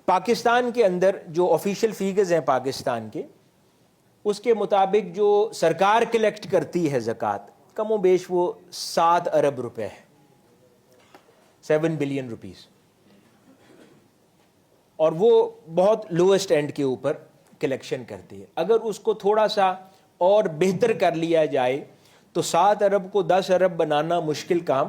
پاکستان کے اندر جو official figures ہیں پاکستان کے، اس کے مطابق جو سرکار کلیکٹ کرتی ہے زکوٰۃ، کم و بیش وہ 7 ارب روپے ہے، 7 بلین روپیز، اور وہ بہت لوئسٹ اینڈ کے اوپر کلیکشن کرتی ہے۔ اگر اس کو تھوڑا سا اور بہتر کر لیا جائے تو 7 ارب کو 10 ارب بنانا مشکل کام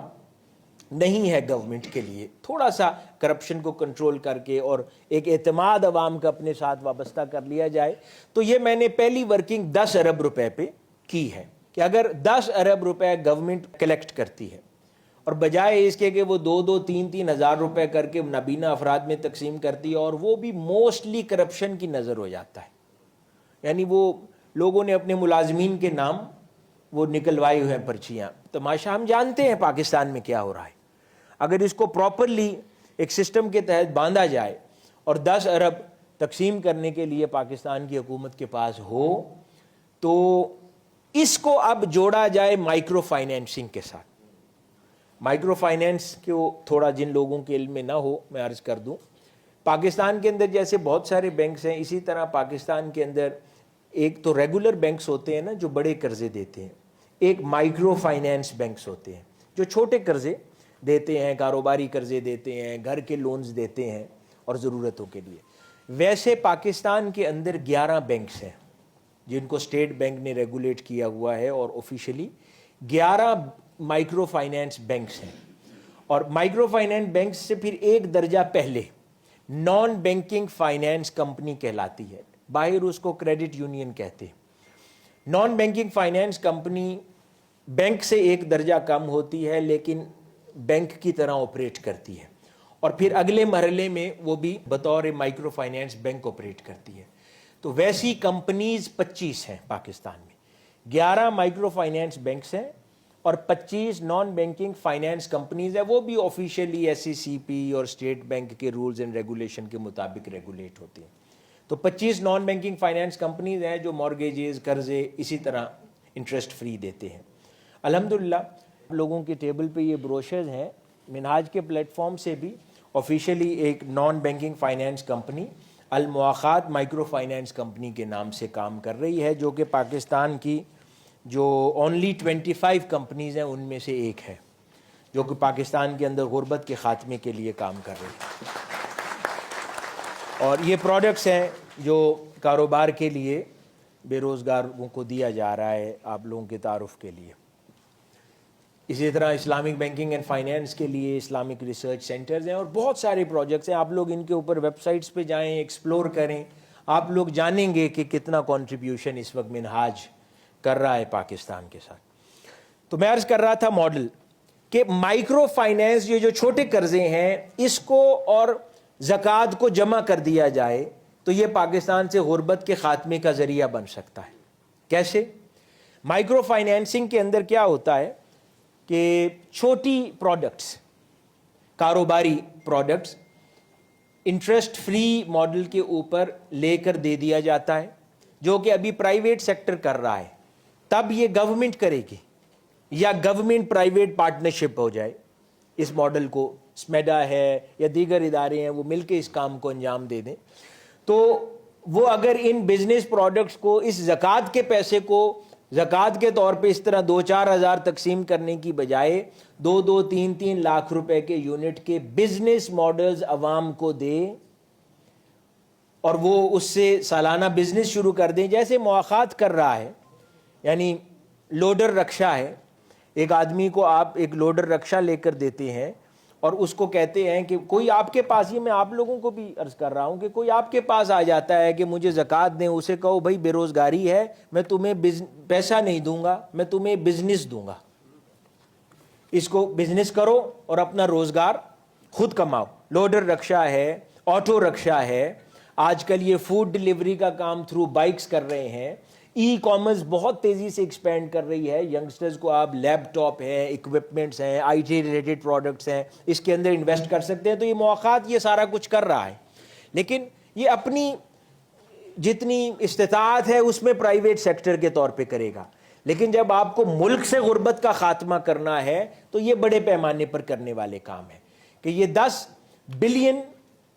نہیں ہے گورنمنٹ کے لیے۔ تھوڑا سا کرپشن کو کنٹرول کر کے اور ایک اعتماد عوام کا اپنے ساتھ وابستہ کر لیا جائے تو یہ میں نے پہلی ورکنگ 10 ارب روپے پہ کی ہے کہ اگر 10 ارب روپے گورنمنٹ کلیکٹ کرتی ہے اور بجائے اس کے کہ وہ 2-2 3-3 ہزار روپے کر کے نابینا افراد میں تقسیم کرتی ہے، اور وہ بھی موسٹلی کرپشن کی نظر ہو جاتا ہے، یعنی وہ لوگوں نے اپنے ملازمین کے نام وہ نکلوائے ہوئے ہیں پرچیاں۔ تماشا ہم جانتے ہیں پاکستان میں کیا ہو رہا ہے۔ اگر اس کو پراپرلی ایک سسٹم کے تحت باندھا جائے اور 10 ارب تقسیم کرنے کے لیے پاکستان کی حکومت کے پاس ہو تو اس کو اب جوڑا جائے مائکرو فائنینسنگ کے ساتھ۔ مائکرو فائنینس کو تھوڑا جن لوگوں کے علم میں نہ ہو میں عرض کر دوں، پاکستان کے اندر جیسے بہت سارے بینکس ہیں، اسی طرح پاکستان کے اندر ایک تو ریگولر بینکس ہوتے ہیں نا جو بڑے قرضے دیتے ہیں، ایک مائکرو فائنینس بینکس ہوتے ہیں جو چھوٹے قرضے دیتے ہیں، کاروباری قرضے دیتے ہیں، گھر کے لونز دیتے ہیں اور ضرورتوں کے لیے۔ ویسے پاکستان کے اندر 11 بینکس ہیں جن کو اسٹیٹ بینک نے ریگولیٹ کیا ہوا ہے، اور آفیشلی 11 مائکرو فائنینس بینکس ہیں، اور مائکرو فائنینس بینکس سے پھر ایک درجہ پہلے نان بینکنگ فائنینس کمپنی کہلاتی ہے، باہر اس کو کریڈٹ یونین کہتے ہیں۔ Naan banking finance company bank سے ایک درجہ کم ہوتی ہے لیکن بینک کی طرح آپریٹ کرتی ہے، اور پھر اگلے مرحلے میں وہ بھی بطور مائکرو فائنینس بینک آپریٹ کرتی ہے۔ تو ویسی کمپنیز 25 ہیں پاکستان میں، 11 مائکرو فائنینس بینکس ہیں اور 25 نان بینکنگ فائنینس کمپنیز ہیں، وہ بھی آفیشیلی SECP اور اسٹیٹ بینک کے رولز اینڈ ریگولیشن کے مطابق ریگولیٹ ہوتی ہیں۔ تو 25 نان بینکنگ فائنینس کمپنیز ہیں جو مارگیجز، قرضے اسی طرح انٹرسٹ فری دیتے ہیں۔ الحمدللہ لوگوں کے ٹیبل پہ یہ بروشرز ہیں، منہاج کے پلیٹ فارم سے بھی آفیشیلی ایک non banking finance company Almawakhat micro finance company کے نام سے کام کر رہی ہے، جو کہ پاکستان کی جو اونلی 25 کمپنیز ہیں ان میں سے ایک ہے، جو کہ پاکستان کے اندر غربت کے خاتمے کے لیے کام کر رہی ہے۔ اور یہ پروڈکٹس ہیں جو کاروبار کے لیے بے روزگاروں کو دیا جا رہا ہے آپ لوگوں کے تعارف کے لیے۔ اسی طرح اسلامک بینکنگ اینڈ فائنینس کے لیے اسلامک ریسرچ سینٹرز ہیں اور بہت سارے پروجیکٹس ہیں۔ آپ لوگ ان کے اوپر ویب سائٹس پہ جائیں، ایکسپلور کریں، آپ لوگ جانیں گے کہ کتنا کنٹریبیوشن اس وقت منہاج کر رہا ہے پاکستان کے ساتھ۔ تو میں عرض کر رہا تھا ماڈل کہ مائکرو فائنینس یہ جو چھوٹے قرضے ہیں اس کو اور زکوٰۃ کو جمع کر دیا جائے تو یہ پاکستان سے غربت کے خاتمے کا ذریعہ بن سکتا ہے۔ کیسے؟ مائکرو فائنینسنگ کے اندر کیا ہوتا ہے کہ چھوٹی پروڈکٹس، کاروباری پروڈکٹس انٹرسٹ فری ماڈل کے اوپر لے کر دے دیا جاتا ہے، جو کہ ابھی پرائیویٹ سیکٹر کر رہا ہے، تب یہ گورنمنٹ کرے گی یا گورنمنٹ پرائیویٹ پارٹنرشپ ہو جائے اس ماڈل کو، اسمیڈا ہے یا دیگر ادارے ہیں وہ مل کے اس کام کو انجام دے دیں، تو وہ اگر ان بزنس پروڈکٹس کو اس زکوٰۃ کے پیسے کو زکوٰۃ کے طور پہ اس طرح 2-4 ہزار تقسیم کرنے کی بجائے 2-2 3-3 لاکھ روپے کے یونٹ کے بزنس ماڈلز عوام کو دے اور وہ اس سے سالانہ بزنس شروع کر دیں، جیسے مواخات کر رہا ہے، یعنی لوڈر رکشہ ہے، ایک آدمی کو آپ ایک لوڈر رکشہ لے کر دیتے ہیں اور اس کو کہتے ہیں کہ کوئی آپ کے پاس، یہ میں آپ لوگوں کو بھی عرض کر رہا ہوں کہ کوئی آپ کے پاس آ جاتا ہے کہ مجھے زکوٰۃ دیں، اسے کہو بھائی بے روزگاری ہے، میں تمہیں پیسہ نہیں دوں گا، میں تمہیں بزنس دوں گا، اس کو بزنس کرو اور اپنا روزگار خود کماؤ۔ لوڈر رکشہ ہے، آٹو رکشہ ہے، آج کل یہ فوڈ ڈلیوری کا کام تھرو بائکس کر رہے ہیں، ای کامرس بہت تیزی سے ایکسپینڈ کر رہی ہے، ینگسٹرز کو آپ لیپ ٹاپ ہے، اکوپمنٹس ہیں، آئی ٹی ریلیٹڈ پروڈکٹس ہیں، اس کے اندر انویسٹ کر سکتے ہیں۔ تو یہ مواقعات یہ سارا کچھ کر رہا ہے، لیکن یہ اپنی جتنی استطاعت ہے اس میں پرائیویٹ سیکٹر کے طور پہ کرے گا، لیکن جب آپ کو ملک سے غربت کا خاتمہ کرنا ہے تو یہ بڑے پیمانے پر کرنے والے کام ہیں کہ یہ 10 بلین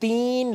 3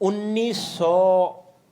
1900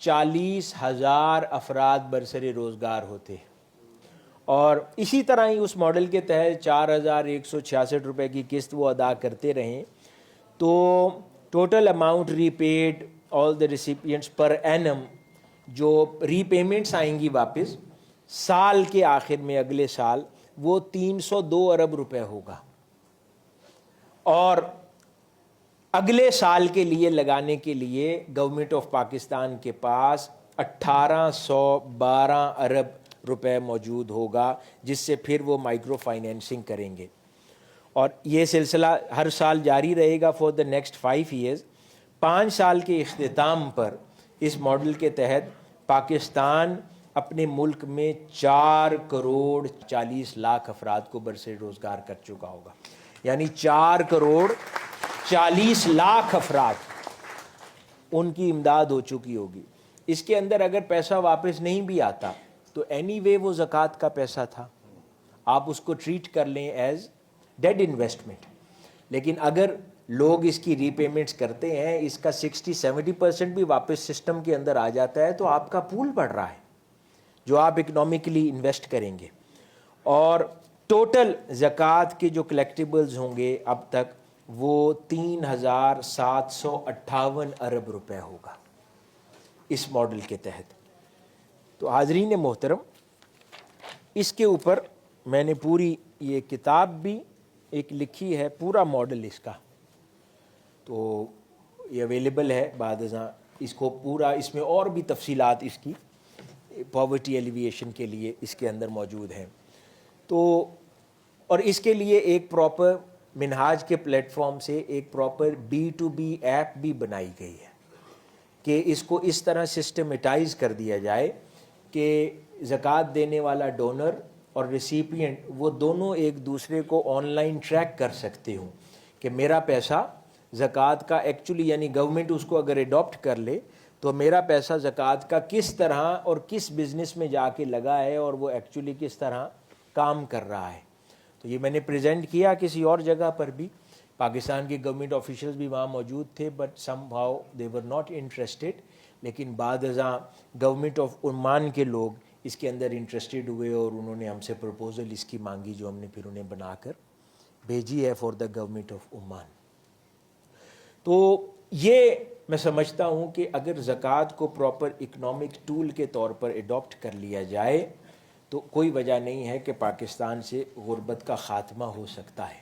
40,000 افراد برسر روزگار ہوتے، اور اسی طرح ہی اس ماڈل کے تحت 4,166 روپے کی قسط وہ ادا کرتے رہیں تو total amount repaid all the recipients پر اینم، جو ری پیمنٹس آئیں گی واپس سال کے آخر میں اگلے سال، وہ 302 ارب روپے ہوگا، اور اگلے سال کے لیے لگانے کے لیے گورنمنٹ آف پاکستان کے پاس 1812 ارب روپے موجود ہوگا، جس سے پھر وہ مائکرو فائنینسنگ کریں گے، اور یہ سلسلہ ہر سال جاری رہے گا فار دا نیکسٹ 5 ایئرز۔ 5 سال کے اختتام پر اس ماڈل کے تحت پاکستان اپنے ملک میں 4,40,00,000 افراد کو برسر روزگار کر چکا ہوگا، یعنی 4,40,00,000 افراد ان کی امداد ہو چکی ہوگی۔ اس کے اندر اگر پیسہ واپس نہیں بھی آتا تو اینی وے وہ زکوٰۃ کا پیسہ تھا، آپ اس کو ٹریٹ کر لیں ایز ڈیڈ انویسٹمنٹ، لیکن اگر لوگ اس کی ری پیمنٹس کرتے ہیں، اس کا 60-70% بھی واپس سسٹم کے اندر آ جاتا ہے، تو آپ کا پول بڑھ رہا ہے جو آپ اکنامکلی انویسٹ کریں گے، اور ٹوٹل زکوٰۃ کے جو کلیکٹیبلز ہوں گے اب تک وہ 3,758 ارب روپے ہوگا اس ماڈل کے تحت۔ تو حاضرین محترم، اس کے اوپر میں نے پوری یہ کتاب بھی ایک لکھی ہے، پورا ماڈل اس کا، تو یہ اویلیبل ہے بعد ازاں، اس کو پورا، اس میں اور بھی تفصیلات اس کی پاورٹی ایلیویشن کے لیے اس کے اندر موجود ہیں۔ تو اور اس کے لیے ایک پراپر منہاج کے پلیٹ فارم سے ایک پراپر B2B ایپ بھی بنائی گئی ہے کہ اس کو اس طرح سسٹمیٹائز کر دیا جائے کہ زکوٰۃ دینے والا ڈونر اور ریسیپینٹ وہ دونوں ایک دوسرے کو آن لائن ٹریک کر سکتے ہوں کہ میرا پیسہ زکوٰۃ کا ایکچولی، یعنی گورنمنٹ اس کو اگر اڈاپٹ کر لے تو میرا پیسہ زکوٰۃ کا کس طرح اور کس بزنس میں جا کے لگا ہے اور وہ ایکچولی کس طرح کام کر رہا ہے۔ تو یہ میں نے پریزنٹ کیا کسی اور جگہ پر بھی، پاکستان کے گورنمنٹ آفیشلز بھی وہاں موجود تھے، but some how they were not interested, لیکن بعد ازاں گورنمنٹ آف عمان کے لوگ اس کے اندر انٹرسٹڈ ہوئے اور انہوں نے ہم سے پروپوزل اس کی مانگی، جو ہم نے پھر انہیں بنا کر بھیجی ہے for the government of Oman. تو یہ میں سمجھتا ہوں کہ اگر زکوٰۃ کو پراپر اکنامک ٹول کے طور پر اڈاپٹ کر لیا جائے تو کوئی وجہ نہیں ہے کہ پاکستان سے غربت کا خاتمہ ہو سکتا ہے۔